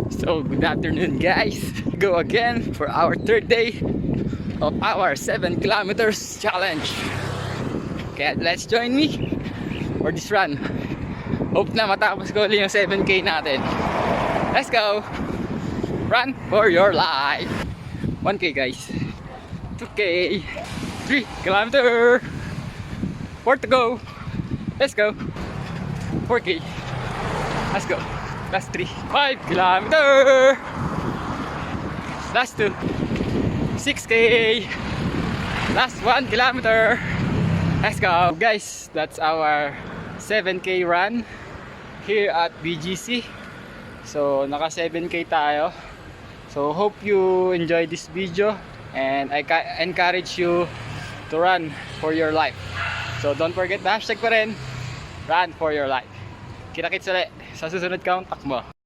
So good afternoon guys. Go again for our third day of our 7 kilometers challenge. Kaya let's join me for this run. Hope na matapos ko ulit yung 7K natin. Let's go. Run for your life. 1K guys, 2K, 3 kilometer, 4 to go. Let's go. 4K. Let's go. Last 3. 5 kilometer. Last 2. 6K. Last 1 kilometer. Let's go. Guys, that's our 7K run here at BGC. So, naka 7K tayo. So, hope you enjoy this video. And I encourage you to run for your life. So, don't forget the hashtag pa rin. Run for your life. Kita-kits ulit sa susunod kang takbo.